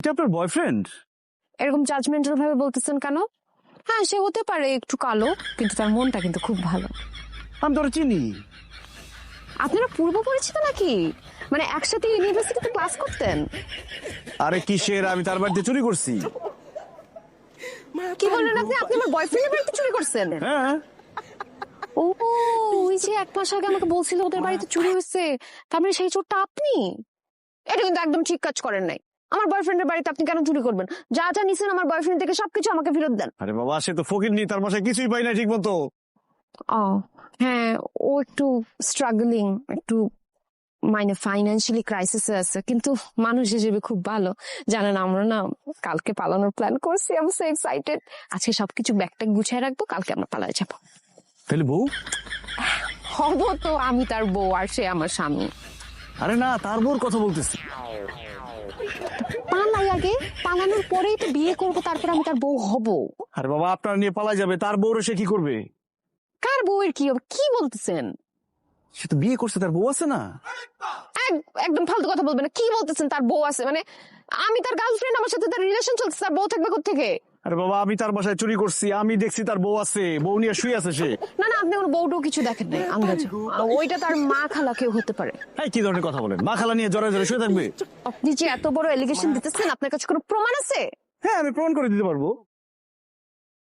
এটা আপনার বয়ফ্রেন্ড? এরকম জাজমেন্টাল ভাবে বলতেছেন কেন? হ্যাঁ, সে হতে পারে একটু কালো, কিন্তু তার মনটা কিন্তু খুব ভালো। আমি তোরা চিনি। আপনারা পূর্ব পরিচিত নাকি? মানে একসাথে ইউনিভার্সিটিতে ক্লাস করতেন? আরে কিসের, আমি তার বাড়িতে চুরি করছি। কি বললেন আপনি? আপনি আমার বয়ফ্রেন্ডের বাড়িতে চুরি করছেন? হ্যাঁ। ও, ওই যে 1 মাস আগে আমাকে বলছিল ওদের বাড়িতে চুরি হয়েছে, তার মানে সেই চোরটা আপনি? এটা কিন্তু একদম ঠিক কাজ করেন নাই। আমার বয়ফ্রেন্ডের বাড়িতে আপনি কেন চুরি করবেন? যা যা নিছেন আমার বয়ফ্রেন্ড থেকে সবকিছু আমাকে ফেরত দেন। আরে বাবা, সে তো ফকিরনি, তার বাসায় কিছুই পাই না ঠিক মতো। ও হ্যাঁ, ও একটু স্ট্রাগলিং, একটু মানে ফাইন্যান্সিয়ালি ক্রাইসিসে আছে, কিন্তু মানুষ হিসেবে খুব ভালো। জানেন, আমরা না কালকে পালানোর প্ল্যান করছি। আমি সো এক্সাইটেড। আজকে সবকিছু ব্যাগটা গুছিয়ে রাখবো, কালকে আমরা পালায় যাবো। তাহলে বউ? হব তো, আমি তার বউ আর সে আমার স্বামী। আরে না, তার বউর কথা বলতেছি। পালাই আগে, পালানোর পরেই তো বিয়ে করবো, তারপর আমি তার বউ হব। আরে বাবা, আপনার নিয়ে পালাই যাবে, তার বউরে সে কি করবে? কার বউয়ের কি হবে? কি বলতেছেন? সে তো বিয়ে করছে, তার বউ আছে না? একদম ফালতু কথা বলবেন না। কি বলতেছেন তার বউ আছে? মানে আমি তার গার্লফ্রেন্ড, আমার সাথে তার রিলেশন চলছে, তার বউ থাকবে কোত্থেকে? আরে বাবা, আমি তার বাসায় চুরি করছি, আমি দেখছি তার বউ আছে, বউ নিয়ে শুয়ে আছে সে। না না, আপনি কোনো বউটাও কিছু দেখেন নাই আন্দাজে। ওইটা তার মা খালা কেউ হতে পারে। হ্যাঁ, কি ধরনের কথা বলেন? মা খালা নিয়ে জড়ায় জড়ায় শুয়ে থাকবে? আপনি যে এত বড় এলিগেশন দিতেছেন, আপনার কাছে কোনো প্রমাণ আছে? হ্যাঁ, আমি প্রমাণ করে দিতে পারবো।